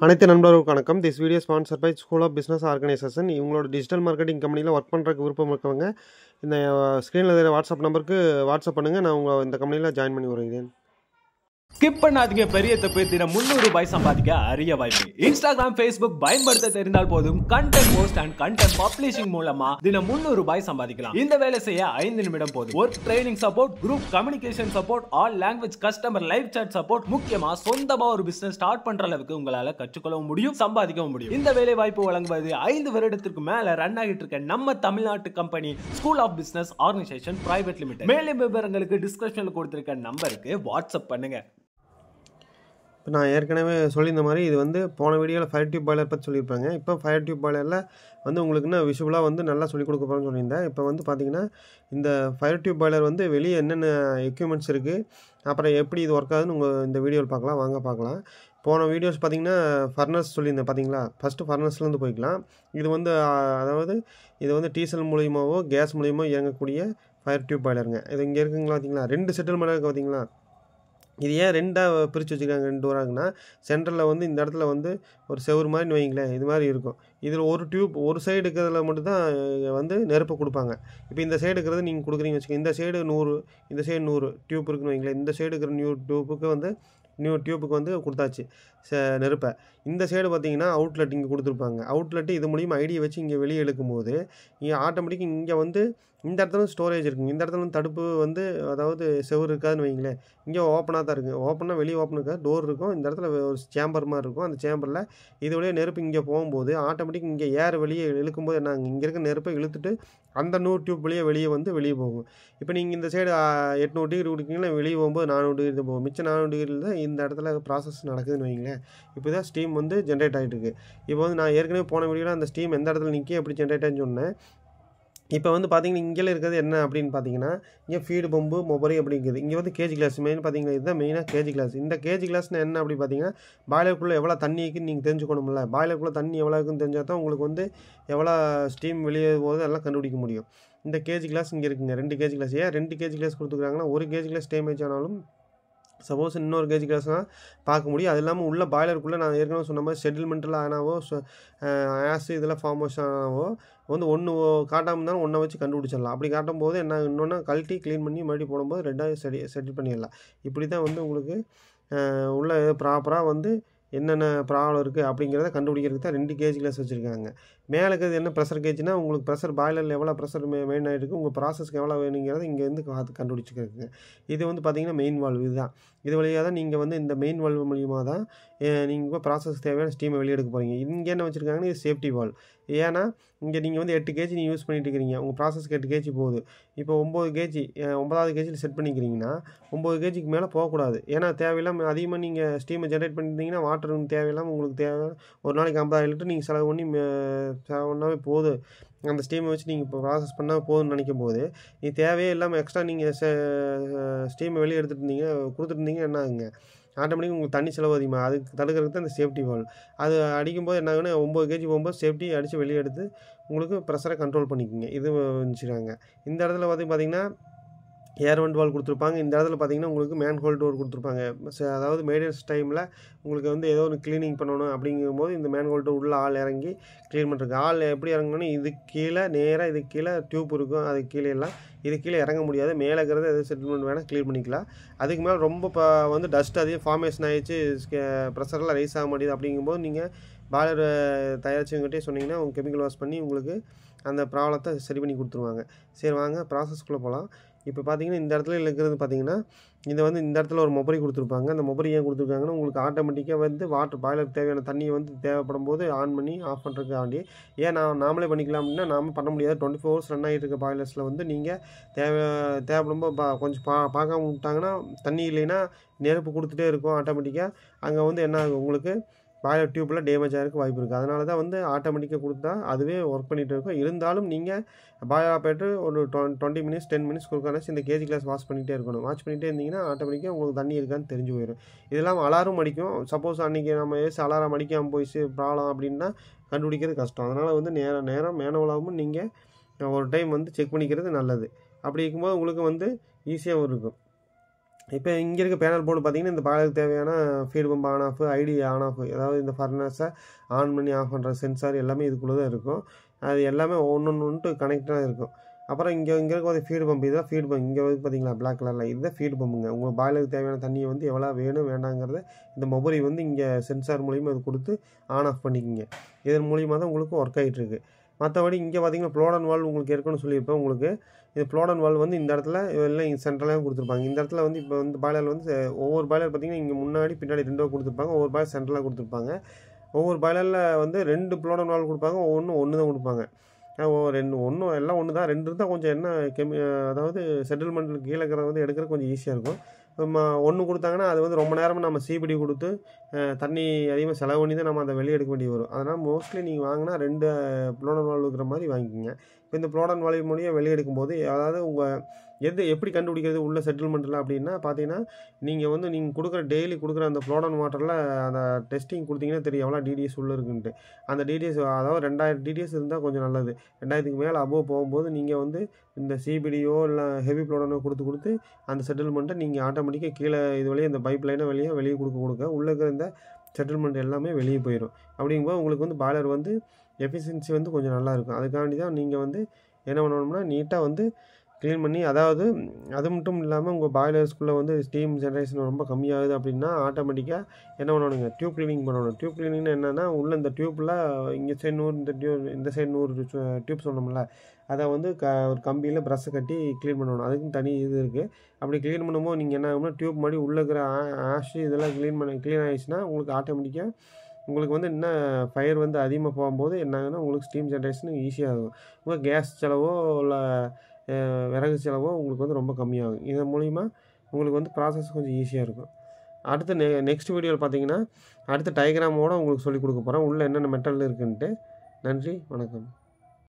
அனைத்து நண்பர்களுக்கு வணக்கம். This video sponsor by school of business organization. இவங்களோட டிஜிட்டல் மார்க்கெட்டிங் கம்பெனியில் ஒர்க் பண்ணுறதுக்கு விருப்பம் இருக்கவங்க இந்த ஸ்க்ரீனில் இருக்கிற வாட்ஸ்அப் நம்பருக்கு வாட்ஸ்அப் பண்ணுங்கள். நான் உங்கள் இந்த கம்பெனியில் ஜாயின் பண்ணி வருகிறேன். ஸ்கிப் பண்ணாதீங்க. பெரிய தப்பு. தினம் 300 ரூபாய் சம்பாதிக்க அரிய வாய்ப்பு. இன்ஸ்டாகிராம், ஃபேஸ்புக் பயன்படுத்த தெரிந்தால் போதும். Content post and content publishing மூலமா தினம் 300 ரூபாய் சம்பாதிக்கலாம். இந்த வேலை செய்ய 5 நிமிடம் போதும். Work training support, group communication support, all language customer live chat support. முக்கியமா சொந்தமா ஒரு பிசினஸ் ஸ்டார்ட் பண்ற அளவுக்கு உங்களால கற்றுக்கொள்ளவும் முடியும், சம்பாதிக்கவும் முடியும். இந்த வேலை வாய்ப்பு வழங்குவது 5 வருடத்திற்கு மேல ரன் ஆகிட்டு இருக்க நம்ம தமிழ்நாட்டு company school of business organization private limited. மேலும் விவரங்களுக்கு டிஸ்கிரிப்ஷன்ல கொடுத்திருக்க நம்பருக்கு வாட்ஸ்அப் பண்ணுங்க. இப்போ நான் ஏற்கனவே சொல்லியிருந்த மாதிரி இது வந்து போன வீடியோவில் ஃபயர் டியூப் பாய்லர் பற்றி சொல்லியிருப்பாங்க. இப்போ ஃபயர் டியூப் பாய்லரில் வந்து உங்களுக்கு இன்னும் விஷுவலாக வந்து நல்லா சொல்லிக் கொடுக்க போகிறேன்னு சொல்லியிருந்தேன். இப்போ வந்து பார்த்திங்கன்னா இந்த ஃபயர் டியூப் பாய்லர் வந்து வெளியே என்னென்ன எக்யூப்மெண்ட்ஸ் இருக்குது, அப்புறம் எப்படி இது ஒர்க் ஆகுதுன்னு உங்கள் இந்த வீடியோவில் பார்க்கலாம். வாங்க பார்க்கலாம். போன வீடியோஸ் பார்த்திங்கன்னா ஃபர்னஸ் சொல்லியிருந்தேன் பார்த்தீங்களா. ஃபஸ்ட்டு ஃபர்னஸ்லேருந்து போய்க்கலாம். இது வந்து அதாவது இது வந்து டீசல் மூலியமாகவோ கேஸ் மூலியமாக இயங்கக்கூடிய ஃபயர் டியூப் பாய்லருங்க. இது இங்கே இருக்குங்களா பார்த்தீங்களா, 2 செட்டில்மெண்ட் இருக்குது பார்த்தீங்களா. இது ஏன் ரெண்டாக பிரித்து வச்சுருக்காங்க, 2 டோராங்கன்னா சென்டரில் வந்து இந்த இடத்துல வந்து ஒரு செவுறு மாதிரின்னு வைங்களேன், இது மாதிரி இருக்கும். இதில் ஒரு டியூப் ஒரு சைடு இருக்கிறதுல மட்டும்தான் வந்து நெருப்பை கொடுப்பாங்க. இப்போ இந்த சைடு இருக்கிறது நீங்கள் கொடுக்குறீங்கன்னு வச்சுக்கோங்க. இந்த சைடு 100, இந்த சைடு 100 டியூப் இருக்குன்னு வைங்களேன். இந்த சைடு இருக்கிற நியூ டியூப்புக்கு வந்து கொடுத்தாச்சு நெருப்பை. இந்த சைடு பார்த்தீங்கன்னா அவுட்லெட் இங்கே கொடுத்துருப்பாங்க. அவுட்லெட்டு இது மூலிமா ஐடியை வச்சு இங்கே வெளியே இழுக்கும்போது இங்கே ஆட்டோமேட்டிக்காக இங்கே வந்து இந்த இடத்துல ஸ்டோரேஜ் இருக்குங்க. இந்த இடத்துல தடுப்பு வந்து அதாவது செவுறு இருக்காதுன்னு வைங்களேன். இங்கே ஓப்பனாக தான் இருக்குது. ஓப்பனாக வெளியே ஓப்பன் இருக்காது, டோர் இருக்கும். இந்த இடத்துல ஒரு சேம்பர் மாதிரி இருக்கும். அந்த சேம்பரில் இது வழியாக நெருப்பு இங்கே போகும்போது ஆட்டோமேட்டிக் இங்கே ஏர் வெளியே இழுக்கும்போது நாங்கள் இங்கே இருக்க நெருப்பை இழுத்துட்டு அந்த 100 டியூப் வெளியே போகும். இப்போ நீங்கள் இந்த சைடு 800 டிகிரி கொடுக்கீங்கன்னா வெளியே போகும்போது 400 டிகிரி தான் போகும். மிச்சம் 400 டிகிரியில் தான் இந்த இடத்துல ப்ராசஸ் நடக்குதுன்னு வைங்களேன். இப்போ தான் ஸ்டீம் வந்து ஜென்ரேட் ஆகிட்டு இருக்குது. இப்போ வந்து நான் ஏற்கனவே போன வீடியோவில் அந்த ஸ்டீம் எந்த இடத்துல நிற்கி எப்படி ஜென்ரேட் ஆகின்னு சொன்னேன். இப்போ வந்து பார்த்தீங்கன்னா இங்கே இருக்கிறது என்ன அப்படின்னு பார்த்தீங்கன்னா இங்கே ஃபீடு பம்பு மொபரி அப்படிங்கிறது. இங்கே வந்து கேஜி கிளாஸ் மெயின் பார்த்தீங்கன்னா இதுதான் மெயினாக கேஜி கிளாஸ். இந்த கேஜி கிளாஸ்னு என்ன அப்படி பார்த்தீங்கன்னா பாய்லருக்குள்ளே எவ்வளோ தண்ணி இருக்குன்னு நீங்கள் தெரிஞ்சுக்கணும்ல. பாய்லருக்குள்ளே தண்ணி எவ்வளோ இருக்குன்னு தெரிஞ்சால் தான் உங்களுக்கு வந்து எவ்வளோ ஸ்டீம் வெளியே போகுது எல்லாம் கண்டுபிடிக்க முடியும். இந்த கேஜி கிளாஸ் இங்கே இருக்குங்க, 2 கேஜி கிளாஸ். ஏன் 2 கேஜி கிளாஸ் கொடுத்துருக்காங்கன்னா ஒரு கேஜி கிளாஸ் டேமேஜ் ஆனாலும் சப்போஸ் இன்னொரு கேஜி கிளாஸ்லாம் பார்க்க முடியும். அது இல்லாமல் உள்ள பாய்லருக்குள்ளே நான் ஏற்கனவே சொன்ன மாதிரி செட்டில்மெண்ட்டில் ஆனாவோ ஆஸ் இதெல்லாம் ஃபார்மேஷன் ஆனாவோ வந்து ஒன்று காட்டாமல் இருந்தாலும் ஒன்றை வச்சு கண்டுபிடிச்சிடலாம். அப்படி காட்டும் போது என்ன இன்னொன்று கழட்டி க்ளீன் பண்ணி மறுபடியும் போடும்போது 2ஆவது செட்டில் பண்ணிடலாம். இப்படி தான் வந்து உங்களுக்கு உள்ள ப்ராப்பராக வந்து என்னென்ன ப்ராப்ளம் இருக்குது அப்படிங்கிறத கண்டுபிடிக்கிறதுக்கு தான் 2 கேஜி கிளாஸ் வச்சுருக்காங்க. மேலே இருக்கிறது என்ன ப்ரெஷர் கேஜ்னா உங்களுக்கு ப்ரெஷர் பாய்லரில் எவ்வளோ ப்ரெஷர் மெயின் ஆகிட்டு இருக்குது, உங்கள் ப்ராசஸ்க்கு எவ்வளோ வேணுங்கிறத இங்கேருந்து கண்டுபிடிச்சிக்கிறதுங்க. இது வந்து பார்த்திங்கன்னா மெயின் வால்வ். இதுதான் இது வழியாக தான் நீங்கள் வந்து இந்த மெயின் வால்வ் மூலியமாக தான் நீங்கள் ப்ராசஸ் தேவையான ஸ்டீமை வெளியே எடுக்க போகிறீங்க. இங்கே என்ன வச்சுருக்காங்கன்னா இது சேஃப்டி வால்வ். ஏன்னா இங்கே நீங்கள் வந்து 8 கேஜி நீங்கள் யூஸ் பண்ணிட்டு இருக்கிறீங்க, உங்கள் ப்ராசஸ்க்கு 8 கேஜி போகுது. இப்போ 9 கேஜி 9வது கேஜியில் செட் பண்ணிக்கிறீங்கன்னா 9 கேஜிக்கு மேலே போகக்கூடாது. ஏன்னா தேவையில்லாமல் அதிகமாக நீங்கள் ஸ்டீமை ஜென்ரேட் பண்ணியிருந்தீங்கன்னா வாட்டர் தேவையில்லாமல் உங்களுக்கு ஒரு நாளைக்கு 50,000 லிட்டர் நீங்கள் செலவு பண்ணாவே போதும். அந்த ஸ்டீமை வச்சு நீங்கள் இப்போ ப்ராசஸ் பண்ணால் போதும்னு நினைக்கும் போது நீ தேவையே இல்லாமல் எக்ஸ்ட்ரா நீங்கள் ஸ்டீமை வெளியே கொடுத்துருந்தீங்க என்ன ஆகுங்க, ஆட்டோமேட்டிக்காக உங்களுக்கு தண்ணி செலவு அதிகமாக. அதுக்கு தடுக்கிறதுக்கு தான் இந்த சேஃப்டி வால்வ். அது அடிக்கும்போது என்ன ஆகுன்னா 9 கேஜி போகும்போது சேஃப்டி அடித்து வெளியே எடுத்து உங்களுக்கு ப்ரெஷரை கண்ட்ரோல் பண்ணிக்கோங்க. இது வச்சுருக்காங்க. இந்த இடத்துல பார்த்திங்கன்னா ஏர் வெண்ட் வால் கொடுத்துருப்பாங்க. இந்த இடத்துல பார்த்திங்கன்னா உங்களுக்கு மேன் ஹோல் டோர் கொடுத்துருப்பாங்க. அதாவது மெயின்டெனன்ஸ் டைமில் உங்களுக்கு வந்து ஏதோ ஒன்று க்ளீனிங் பண்ணணும் அப்படிங்கும்போது இந்த மேன் ஹோல் டோர் உள்ள ஆள் இறங்கி க்ளீன் பண்ணுறதுக்கு. ஆள் எப்படி இறங்கணும்னு இதுக்கு கீழே நேராக இதுக்கு கீழே டியூப் இருக்கும், அதுக்கு கீழே எல்லாம் இது கீழே இறங்க முடியாது. மேலே இருக்கிறது எது செட்டில்மெண்ட் வேணால் க்ளீன் பண்ணிக்கலாம். அதுக்கு மேலே ரொம்ப வந்து டஸ்ட் அதிகம் ஃபார்மேஷன் ஆகிடுச்சு, ப்ரெஷர்லாம் ரைஸ் ஆக மாட்டேது அப்படிங்கும்போது நீங்கள் பாய்லர் தயாரிச்சவங்ககிட்டே சொன்னீங்கன்னா அவங்க கெமிக்கல் வாஷ் பண்ணி உங்களுக்கு அந்த ப்ராப்ளத்தை சரி பண்ணி கொடுத்துருவாங்க. சரி வாங்க ப்ராசஸ்க்குள்ளே போகலாம். இப்போ பார்த்தீங்கன்னா இந்த இடத்துல இருக்கிறது பார்த்தீங்கன்னா இதை வந்து இந்த இடத்துல ஒரு மொபரி கொடுத்துருப்பாங்க. அந்த மொபரி ஏன் கொடுத்துருக்காங்கன்னா உங்களுக்கு ஆட்டோமேட்டிக்காக வந்து வாட்டர் பாய்லருக்கு தேவையான தண்ணியை வந்து தேவைப்படும் போது ஆன் பண்ணி ஆஃப் பண்ணுறதுக்காண்டி. ஏன் நாமளே பண்ணிக்கலாம் அப்படின்னா நாம பண்ண முடியாது. 24 ஹவர்ஸ் ரன் ஆகிட்டு இருக்க பாய்லர்ஸில் வந்து நீங்கள் தேவைப்படும் போது கொஞ்சம் பார்க்காம விட்டாங்கன்னா தண்ணி இல்லைன்னா நெருப்பு கொடுத்துட்டே இருக்கும். ஆட்டோமேட்டிக்காக அங்கே வந்து என்ன ஆகும், உங்களுக்கு பாய்லர் டியூப்பில் டேமேஜ் ஆகிறதுக்கு வாய்ப்பு இருக்குது. அதனால தான் வந்து ஆட்டோமேட்டிக்காக கொடுத்தா அதுவே ஒர்க் பண்ணிகிட்டு இருக்கும். இருந்தாலும் நீங்கள் பாய்லர் ஆப்ரேட்டர் ஒரு 20 மினிட்ஸ் 10 மினிட்ஸ் கொடுக்காச்சு இந்த கேஜி கிளாஸ் வாஷ் பண்ணிகிட்டே இருக்கணும். வாஷ் பண்ணிகிட்டே இருந்தீங்கன்னா ஆட்டோமேட்டிக்காக உங்களுக்கு தண்ணி இருக்கான்னு தெரிஞ்சு போயிடும். இதெல்லாம் அலாரம் அடிக்கும். சப்போஸ் அன்றைக்கி நம்ம அலாரம் அடிக்காமல் போயிடுச்சு ப்ராப்ளம் அப்படின்னா கண்டுபிடிக்கிறது கஷ்டம். அதனால் வந்து நேரம் மேனுவலாகவும் நீங்கள் ஒரு டைம் வந்து செக் பண்ணிக்கிறது நல்லது. அப்படி இருக்கும்போது உங்களுக்கு வந்து ஈஸியாகவும் இருக்கும். இப்போ இங்கே இருக்க பேனல் போர்டு பார்த்தீங்கன்னா இந்த பாய்லருக்கு தேவையான feed pump on off, ID on off, அதாவது இந்த ஃபர்னஸை ஆன் பண்ணி ஆஃப் பண்ணுற சென்சார் எல்லாமே இதுக்குள்ளே தான் இருக்கும். அது எல்லாமே ஒன்று கனெக்டாக இருக்கும். அப்புறம் இங்கே இருக்க ஒரு ஃபீடு பம்ப், இதுதான் ஃபீடு பம்ப். இங்கே வந்து பார்த்தீங்களா பிளாக் கலரில், இதுதான் ஃபீடு பம்புங்க. உங்கள் பாய்லருக்கு தேவையான தண்ணியை வந்து எவ்வளோ வேணும் வேண்டாங்கிறத இந்த மொபைல் வந்து இங்கே சென்சார் மூலிமா அது கொடுத்து ஆன் ஆஃப் பண்ணிக்கிங்க. இதன் மூலிமா தான் உங்களுக்கு ஒர்க் ஆகிட்டுருக்கு. மற்றபடி இங்கே பார்த்தீங்கன்னா ப்ளோட் வால்வ் உங்களுக்கு இருக்குன்னு சொல்லியிருப்பேன். உங்களுக்கு இது ப்ளோட் வால்வ் வந்து இந்த இடத்துல எல்லாம் இங்கே சென்ட்ரலாக கொடுத்துருப்பாங்க. இந்த இடத்துல வந்து இப்போ வந்து பாய்லர் வந்து ஒவ்வொரு பாய்லர் பார்த்தீங்கன்னா இங்கே முன்னாடி பின்னாடி 2 கொடுத்துருப்பாங்க. ஒவ்வொரு பாய்லர் சென்ட்ரலாக கொடுத்துருப்பாங்க. ஒவ்வொரு பாய்லரில் வந்து 2 ப்ளோட் வால்வ் கொடுப்பாங்க. ஒன்று தான் கொடுப்பாங்க. எல்லாம் ஒன்று தான். 2 இருந்தால் கொஞ்சம் என்ன அதாவது செட்டில்மெண்ட்டுக்கு கீழே இருக்கிறத வந்து எடுக்கிறது கொஞ்சம் ஈஸியாக இருக்கும். 1 கொடுத்தாங்கன்னா அது வந்து ரொம்ப நேரமாக நம்ம சிபிடி கொடுத்து தண்ணி அதிகமாக செலவு பண்ணி தான் நம்ம அதை வெளியே எடுக்க வேண்டி வரும். அதனால் மோஸ்ட்லி நீங்கள் வாங்கினா 2 ப்ளோட் வால்வ் இருக்கிற மாதிரி வாங்கிக்கோங்க. இப்போ இந்த ப்ளோட் வால்வ் மூலியம் வெளியே எடுக்கும்போது அதாவது உங்கள் எப்படி கண்டுபிடிக்கிறது உள்ள செட்டில்மெண்ட்டில் அப்படின்னா பார்த்தீங்கன்னா, நீங்கள் டெய்லி கொடுக்குற அந்த ப்ளோட் வாட்டரில் அந்த டெஸ்டிங் கொடுத்தீங்கன்னா தெரியும் எவ்வளோ டிடிஎஸ் உள்ளே இருக்குன்ட்டு. அந்த டிடிஎஸ் அதாவது 2000 டிடிஎஸ் இருந்தால் கொஞ்சம் நல்லது. 2000க்கு மேலே அபோவ் போகும்போது நீங்கள் வந்து இந்த சிபிடியோ இல்லை ஹெவி ப்ளோடனோ கொடுத்து அந்த செட்டில்மெண்ட்டை நீங்கள் ஆட்டோமேட்டிக்காக கீழே இது வழியாக இந்த பைப் லைனை வெளியே கொடுக்க உள்ளே இருக்கிற இந்த செட்டில்மெண்ட் எல்லாமே வெளியே போயிடும். அப்படிங்கும்போது உங்களுக்கு வந்து பாய்லர் வந்து எஃபிஷியன்சி வந்து கொஞ்சம் நல்லாயிருக்கும். அதுக்காண்டி தான் நீங்கள் வந்து என்ன பண்ணணும்னா நீட்டாக வந்து க்ளீன் பண்ணி, அதாவது அது மட்டும் இல்லாமல் உங்கள் பாய்லர்ஸ்குள்ளே வந்து ஸ்டீம் ஜென்ரேஷன் ரொம்ப கம்மியாகுது அப்படின்னா ஆட்டோமேட்டிக்காக என்ன பண்ணணுங்க, டியூப் க்ளீனிங் பண்ணணும். டியூப் க்ளீனிங்னா என்னென்னா உள்ள இந்த டியூப்பில் இங்கே சைடு 100 இந்த சைடு 100 டியூப் சொன்னோம்ல, அதை வந்து ஒரு கம்பியில் ப்ரஷ்ஷை கட்டி க்ளீன் பண்ணணும். அதுக்குன்னு தனி இது இருக்குது. அப்படி க்ளீன் பண்ணும்போது நீங்கள் என்ன ஆகும்னா டியூப் மாதிரி உள்ளே இருக்கிற ஆஷ் இதெல்லாம் க்ளீன் ஆகிடுச்சுன்னா உங்களுக்கு ஆட்டோமேட்டிக்காக உங்களுக்கு வந்து இன்னும் ஃபயர் வந்து அதிகமாக போகும்போது என்ன ஆகுதுன்னா உங்களுக்கு ஸ்டீம் ஜென்ரேஷன் ஈஸியாகும். உங்கள் கேஸ் செலவோ இல்லை விறகு செலவோ உங்களுக்கு வந்து ரொம்ப கம்மியாகும். இதன் மூலிமா உங்களுக்கு வந்து ப்ராசஸ் கொஞ்சம் ஈஸியாக இருக்கும். அடுத்து நெக்ஸ்ட் வீடியோவில் பார்த்தீங்கன்னா அடுத்த டயக்ராமோடு உங்களுக்கு சொல்லிக் கொடுக்க போகிறேன் உள்ளே என்னென்ன மெட்டல் இருக்குன்ட்டு. நன்றி, வணக்கம்.